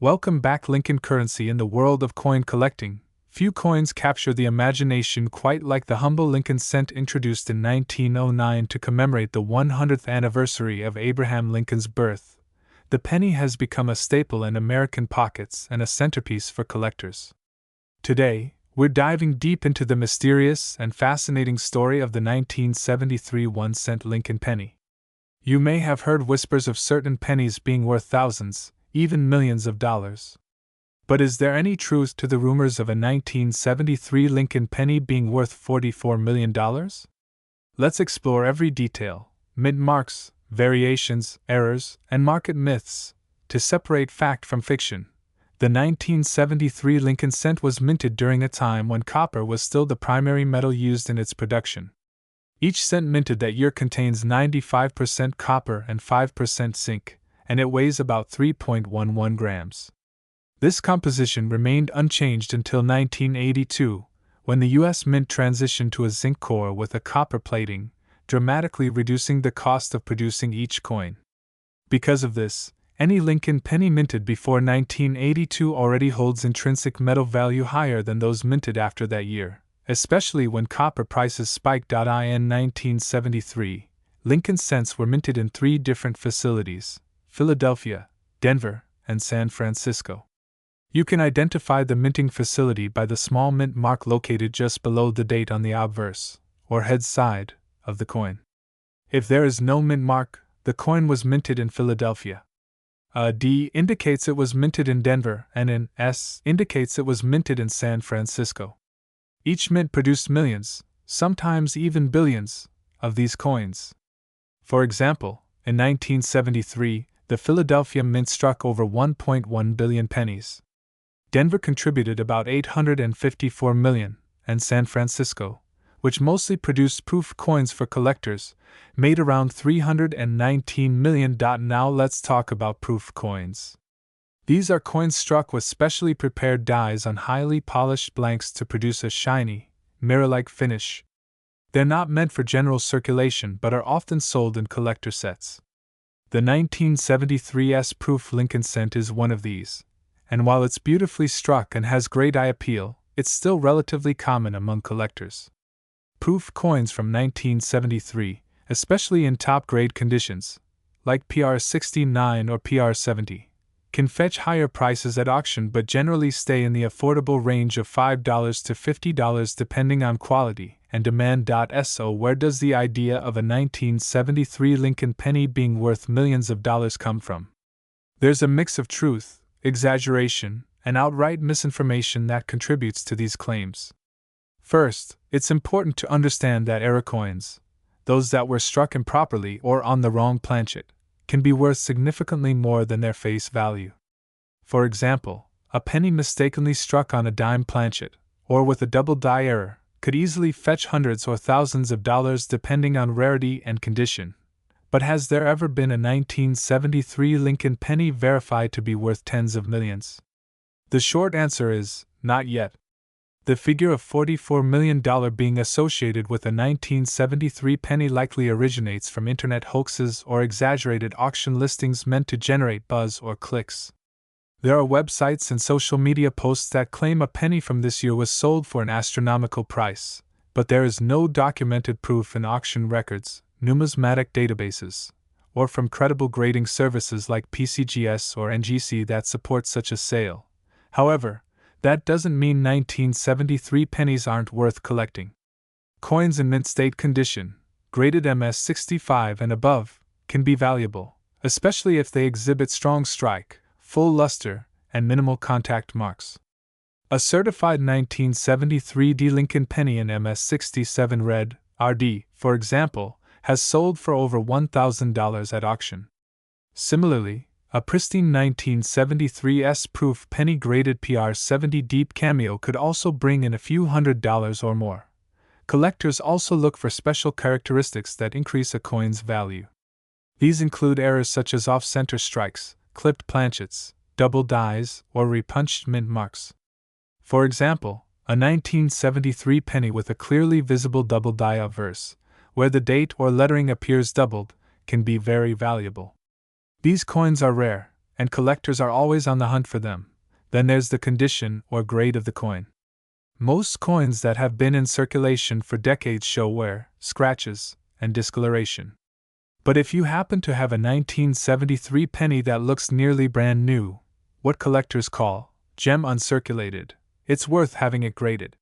Welcome back, Lincoln currency. In the world of coin collecting, few coins capture the imagination quite like the humble Lincoln cent introduced in 1909 to commemorate the 100th anniversary of Abraham Lincoln's birth. The penny has become a staple in American pockets and a centerpiece for collectors. Today, we're diving deep into the mysterious and fascinating story of the 1973 1-cent Lincoln penny. You may have heard whispers of certain pennies being worth thousands, even millions of dollars. But is there any truth to the rumors of a 1973 Lincoln penny being worth $44 million? Let's explore every detail, mint marks, variations, errors, and market myths, to separate fact from fiction. The 1973 Lincoln cent was minted during a time when copper was still the primary metal used in its production. Each cent minted that year contains 95% copper and 5% zinc, and it weighs about 3.11 grams. This composition remained unchanged until 1982, when the U.S. Mint transitioned to a zinc core with a copper plating, dramatically reducing the cost of producing each coin. Because of this, any Lincoln penny minted before 1982 already holds intrinsic metal value higher than those minted after that year, especially when copper prices spiked. In 1973, Lincoln cents were minted in 3 different facilities: Philadelphia, Denver, and San Francisco. You can identify the minting facility by the small mint mark located just below the date on the obverse, or head side, of the coin. If there is no mint mark, the coin was minted in Philadelphia. A D indicates it was minted in Denver, and an S indicates it was minted in San Francisco. Each mint produced millions, sometimes even billions, of these coins. For example, in 1973, the Philadelphia Mint struck over 1.1 billion pennies. Denver contributed about 854 million, and San Francisco, which mostly produced proof coins for collectors, made around 319 million. Now let's talk about proof coins. These are coins struck with specially prepared dies on highly polished blanks to produce a shiny, mirror-like finish. They're not meant for general circulation but are often sold in collector sets. The 1973 S-proof Lincoln cent is one of these, and while it's beautifully struck and has great eye appeal, it's still relatively common among collectors. Proof coins from 1973, especially in top-grade conditions, like PR69 or PR70, can fetch higher prices at auction but generally stay in the affordable range of $5 to $50 depending on quality and demand. So where does the idea of a 1973 Lincoln penny being worth millions of dollars come from? There's a mix of truth, exaggeration, and outright misinformation that contributes to these claims. First, it's important to understand that error coins, those that were struck improperly or on the wrong planchet, can be worth significantly more than their face value. For example, a penny mistakenly struck on a dime planchet, or with a double die error, could easily fetch hundreds or thousands of dollars depending on rarity and condition. But has there ever been a 1973 Lincoln penny verified to be worth tens of millions? The short answer is, not yet. The figure of $44 million being associated with a 1973 penny likely originates from internet hoaxes or exaggerated auction listings meant to generate buzz or clicks. There are websites and social media posts that claim a penny from this year was sold for an astronomical price, but there is no documented proof in auction records, numismatic databases, or from credible grading services like PCGS or NGC that support such a sale. However, that doesn't mean 1973 pennies aren't worth collecting. Coins in mint state condition, graded MS65 and above, can be valuable, especially if they exhibit strong strike, full luster, and minimal contact marks. A certified 1973 D Lincoln penny in MS67 red, RD, for example, has sold for over $1,000 at auction. Similarly, a pristine 1973 S-proof penny-graded PR70 Deep Cameo could also bring in a few $100s or more. Collectors also look for special characteristics that increase a coin's value. These include errors such as off-center strikes, clipped planchets, double dies, or repunched mint marks. For example, a 1973 penny with a clearly visible double die obverse, where the date or lettering appears doubled, can be very valuable. These coins are rare, and collectors are always on the hunt for them. Then there's the condition or grade of the coin. Most coins that have been in circulation for decades show wear, scratches, and discoloration. But if you happen to have a 1973 penny that looks nearly brand new, what collectors call gem uncirculated, it's worth having it graded.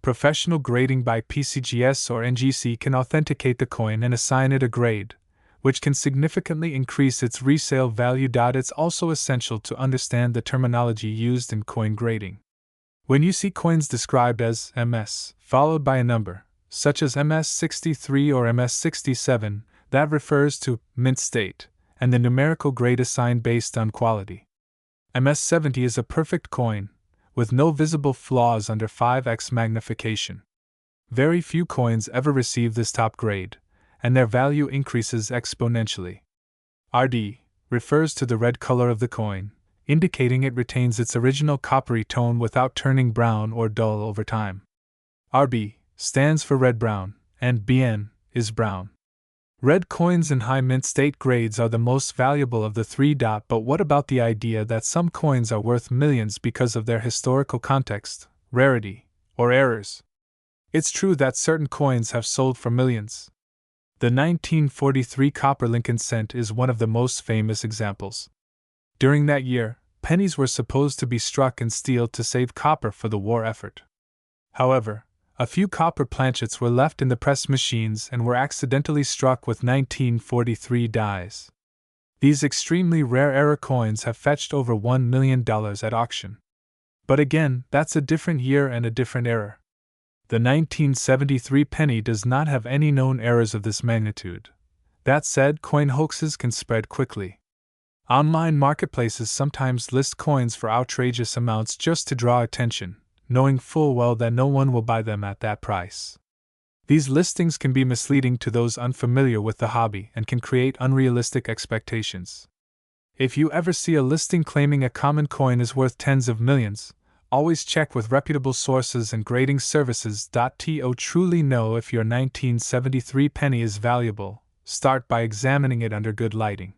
Professional grading by PCGS or NGC can authenticate the coin and assign it a grade, which can significantly increase its resale value. It's also essential to understand the terminology used in coin grading. When you see coins described as MS, followed by a number, such as MS63 or MS67, that refers to mint state, and the numerical grade assigned based on quality. MS70 is a perfect coin, with no visible flaws under 5x magnification. Very few coins ever receive this top grade, and their value increases exponentially. RD refers to the red color of the coin, indicating it retains its original coppery tone without turning brown or dull over time. RB stands for red-brown, and BN is brown. Red coins in high mint state grades are the most valuable of the three. But what about the idea that some coins are worth millions because of their historical context, rarity, or errors? It's true that certain coins have sold for millions. The 1943 copper Lincoln cent is one of the most famous examples. During that year, pennies were supposed to be struck in steel to save copper for the war effort. However, a few copper planchets were left in the press machines and were accidentally struck with 1943 dies. These extremely rare error coins have fetched over $1 million at auction. But again, that's a different year and a different era. The 1973 penny does not have any known errors of this magnitude. That said, coin hoaxes can spread quickly. Online marketplaces sometimes list coins for outrageous amounts just to draw attention, knowing full well that no one will buy them at that price. These listings can be misleading to those unfamiliar with the hobby and can create unrealistic expectations. If you ever see a listing claiming a common coin is worth tens of millions, always check with reputable sources and grading services. To truly know if your 1973 penny is valuable, start by examining it under good lighting.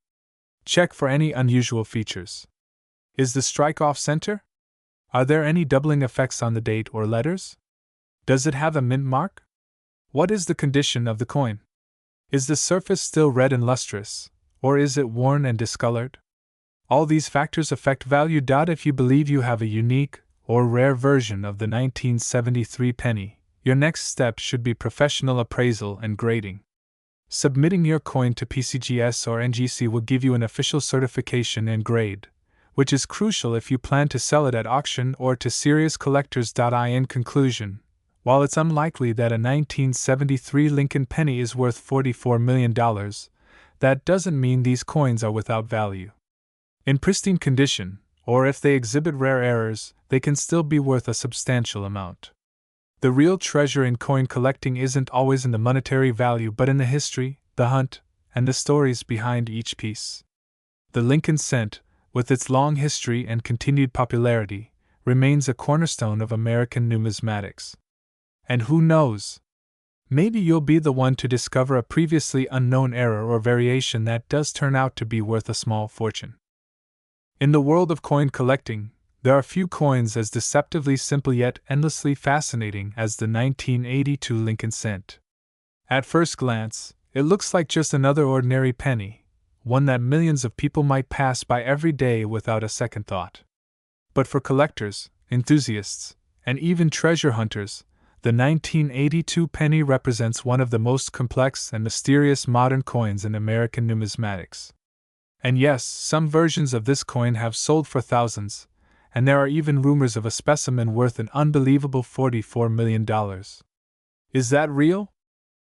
Check for any unusual features. Is the strike off center? Are there any doubling effects on the date or letters? Does it have a mint mark? What is the condition of the coin? Is the surface still red and lustrous, or is it worn and discolored? All these factors affect value. If you believe you have a unique or rare version of the 1973 penny, your next step should be professional appraisal and grading. Submitting your coin to PCGS or NGC will give you an official certification and grade, which is crucial if you plan to sell it at auction or to serious collectors. In conclusion, while it's unlikely that a 1973 Lincoln penny is worth $44 million, that doesn't mean these coins are without value. In pristine condition, or if they exhibit rare errors, they can still be worth a substantial amount. The real treasure in coin collecting isn't always in the monetary value but in the history, the hunt, and the stories behind each piece. The Lincoln cent, with its long history and continued popularity, remains a cornerstone of American numismatics. And who knows? Maybe you'll be the one to discover a previously unknown error or variation that does turn out to be worth a small fortune. In the world of coin collecting, there are few coins as deceptively simple yet endlessly fascinating as the 1982 Lincoln cent. At first glance, it looks like just another ordinary penny, one that millions of people might pass by every day without a second thought. But for collectors, enthusiasts, and even treasure hunters, the 1982 penny represents one of the most complex and mysterious modern coins in American numismatics. And yes, some versions of this coin have sold for thousands, and there are even rumors of a specimen worth an unbelievable $44 million. Is that real?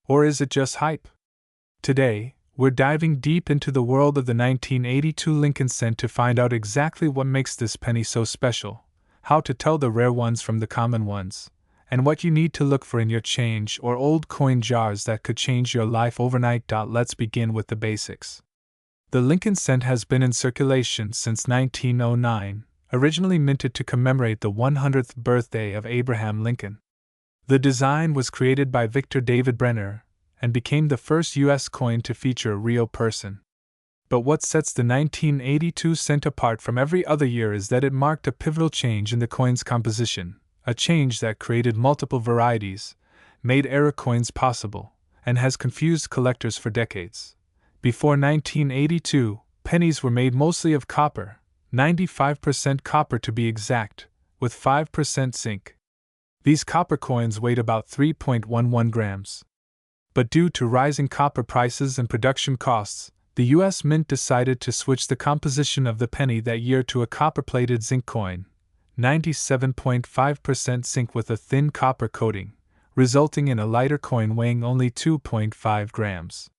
Or is it just hype? Today, we're diving deep into the world of the 1982 Lincoln cent to find out exactly what makes this penny so special, how to tell the rare ones from the common ones, and what you need to look for in your change or old coin jars that could change your life overnight. Let's begin with the basics. The Lincoln cent has been in circulation since 1909, originally minted to commemorate the 100th birthday of Abraham Lincoln. The design was created by Victor David Brenner and became the first U.S. coin to feature a real person. But what sets the 1982 cent apart from every other year is that it marked a pivotal change in the coin's composition, a change that created multiple varieties, made error coins possible, and has confused collectors for decades. Before 1982, pennies were made mostly of copper, 95% copper to be exact, with 5% zinc. These copper coins weighed about 3.11 grams. But due to rising copper prices and production costs, the U.S. Mint decided to switch the composition of the penny that year to a copper-plated zinc coin, 97.5% zinc with a thin copper coating, resulting in a lighter coin weighing only 2.5 grams.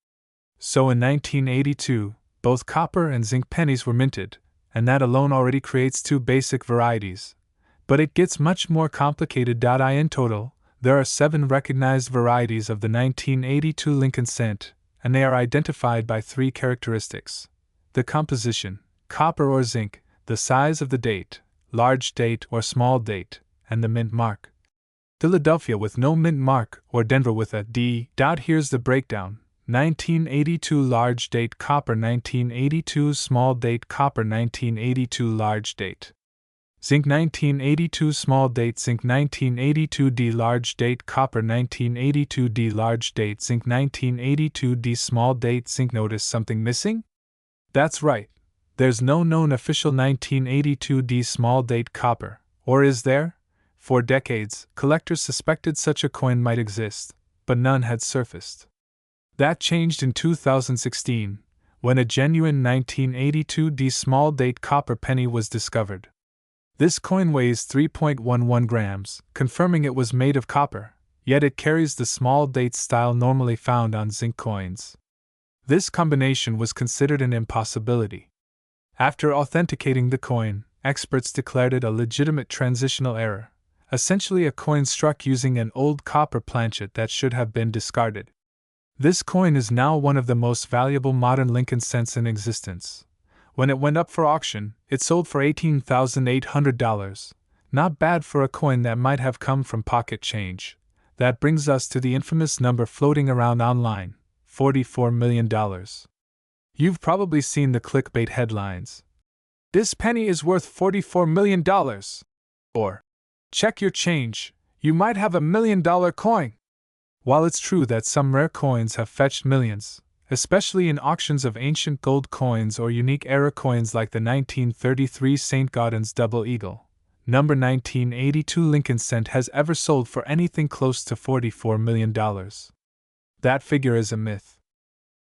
So in 1982, both copper and zinc pennies were minted, and that alone already creates two basic varieties. But it gets much more complicated. In total, there are 7 recognized varieties of the 1982 Lincoln cent, and they are identified by 3 characteristics: the composition, copper or zinc, the size of the date, large date or small date, and the mint mark. Philadelphia with no mint mark, or Denver with a D. Here's the breakdown: 1982 large date copper, 1982 small date copper, 1982 large date zinc, 1982 small date zinc, 1982 D large date copper, 1982 D large date zinc, 1982 D small date zinc. Notice something missing? That's right, there's no known official 1982 D small date copper, or is there? For decades, collectors suspected such a coin might exist, but none had surfaced. That changed in 2016, when a genuine 1982 D small date copper penny was discovered. This coin weighs 3.11 grams, confirming it was made of copper, yet it carries the small date style normally found on zinc coins. This combination was considered an impossibility. After authenticating the coin, experts declared it a legitimate transitional error, essentially a coin struck using an old copper planchet that should have been discarded. This coin is now one of the most valuable modern Lincoln cents in existence. When it went up for auction, it sold for $18,800. Not bad for a coin that might have come from pocket change. That brings us to the infamous number floating around online: $44 million. You've probably seen the clickbait headlines: "This penny is worth $44 million." Or, "Check your change, you might have $1 million coin." While it's true that some rare coins have fetched millions, especially in auctions of ancient gold coins or unique era coins like the 1933 St. Gaudens Double Eagle, number 1982 Lincoln cent has ever sold for anything close to $44 million. That figure is a myth.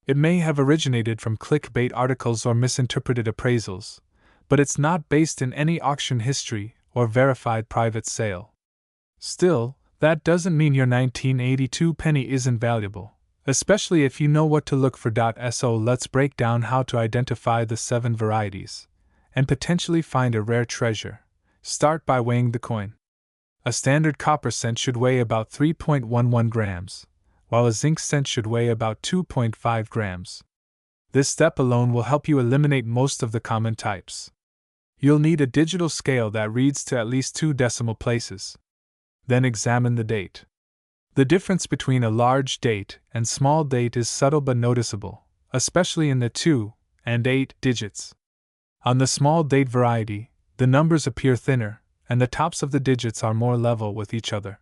It may have originated from clickbait articles or misinterpreted appraisals, but it's not based in any auction history or verified private sale. Still, that doesn't mean your 1982 penny isn't valuable, especially if you know what to look for. So let's break down how to identify the 7 varieties and potentially find a rare treasure. Start by weighing the coin. A standard copper cent should weigh about 3.11 grams, while a zinc cent should weigh about 2.5 grams. This step alone will help you eliminate most of the common types. You'll need a digital scale that reads to at least 2 decimal places. Then examine the date. The difference between a large date and small date is subtle but noticeable, especially in the 2 and 8 digits. On the small date variety, the numbers appear thinner, and the tops of the digits are more level with each other.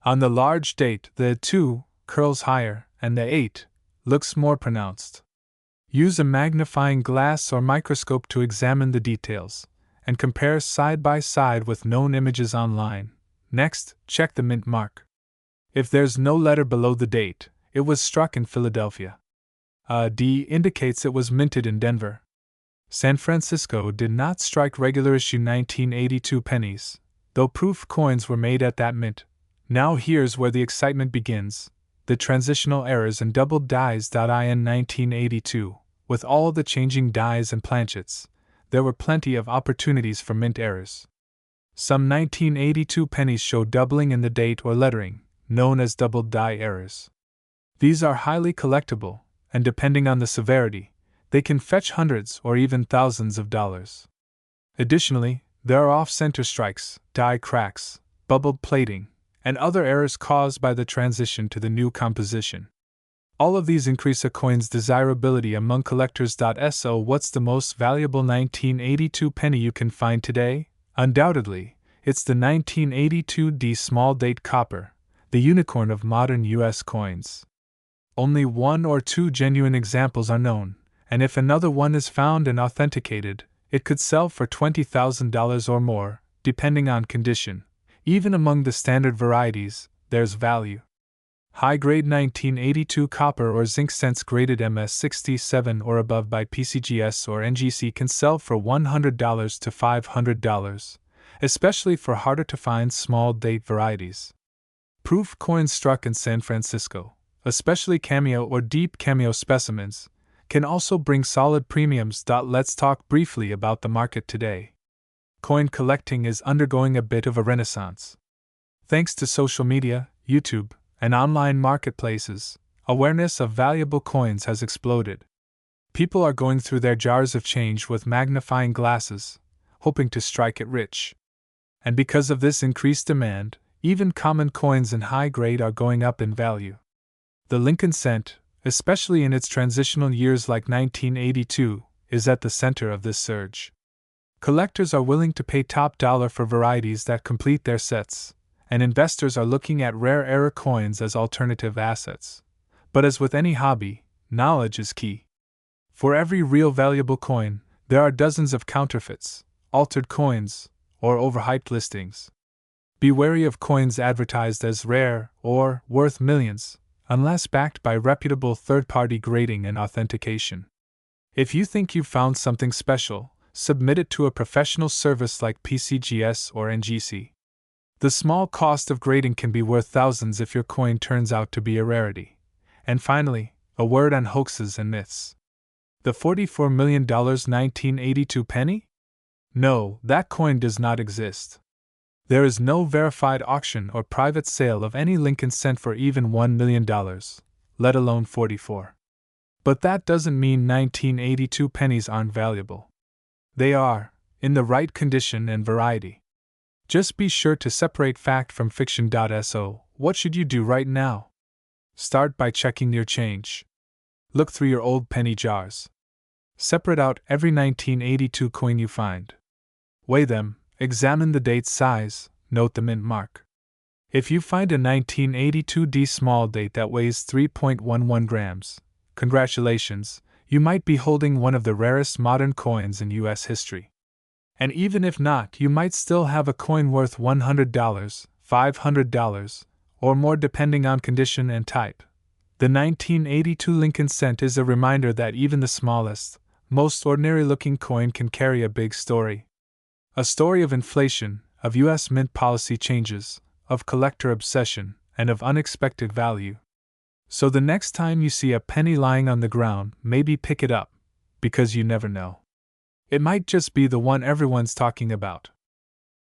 On the large date, the 2 curls higher, and the 8 looks more pronounced. Use a magnifying glass or microscope to examine the details, and compare side by side with known images online. Next, check the mint mark. If there's no letter below the date, it was struck in Philadelphia. A D indicates it was minted in Denver. San Francisco did not strike regular issue 1982 pennies, though proof coins were made at that mint. Now here's where the excitement begins: the transitional errors and doubled dies. In 1982, with all the changing dies and planchets, there were plenty of opportunities for mint errors. Some 1982 pennies show doubling in the date or lettering, known as doubled die errors. These are highly collectible, and depending on the severity, they can fetch hundreds or even thousands of dollars. Additionally, there are off-center strikes, die cracks, bubbled plating, and other errors caused by the transition to the new composition. All of these increase a coin's desirability among collectors. So, what's the most valuable 1982 penny you can find today? Undoubtedly, it's the 1982 D small date copper, the unicorn of modern US coins. Only one or two genuine examples are known, and if another one is found and authenticated, it could sell for $20,000 or more, depending on condition. Even among the standard varieties, there's value. High-grade 1982 copper or zinc cents graded MS67 or above by PCGS or NGC can sell for $100 to $500, especially for harder-to-find small-date varieties. Proof coins struck in San Francisco, especially cameo or deep cameo specimens, can also bring solid premiums. Let's talk briefly about the market today. Coin collecting is undergoing a bit of a renaissance. Thanks to social media, YouTube, and online marketplaces, awareness of valuable coins has exploded. People are going through their jars of change with magnifying glasses, hoping to strike it rich. And because of this increased demand, even common coins in high grade are going up in value. The Lincoln cent, especially in its transitional years like 1982, is at the center of this surge. Collectors are willing to pay top dollar for varieties that complete their sets, and investors are looking at rare era coins as alternative assets. But as with any hobby, knowledge is key. For every real valuable coin, there are dozens of counterfeits, altered coins, or overhyped listings. Be wary of coins advertised as rare or worth millions, unless backed by reputable third-party grading and authentication. If you think you've found something special, submit it to a professional service like PCGS or NGC. The small cost of grading can be worth thousands if your coin turns out to be a rarity. And finally, a word on hoaxes and myths. The $44 million 1982 penny? No, that coin does not exist. There is no verified auction or private sale of any Lincoln cent for even $1 million, let alone 44. But that doesn't mean 1982 pennies aren't valuable. They are, in the right condition and variety. Just be sure to separate fact from fiction. So, what should you do right now? Start by checking your change. Look through your old penny jars. Separate out every 1982 coin you find. Weigh them, examine the date size, note the mint mark. If you find a 1982 D small date that weighs 3.11 grams, congratulations, you might be holding one of the rarest modern coins in US history. And even if not, you might still have a coin worth $100, $500, or more depending on condition and type. The 1982 Lincoln cent is a reminder that even the smallest, most ordinary-looking coin can carry a big story. A story of inflation, of US mint policy changes, of collector obsession, and of unexpected value. So the next time you see a penny lying on the ground, maybe pick it up, because you never know. It might just be the one everyone's talking about.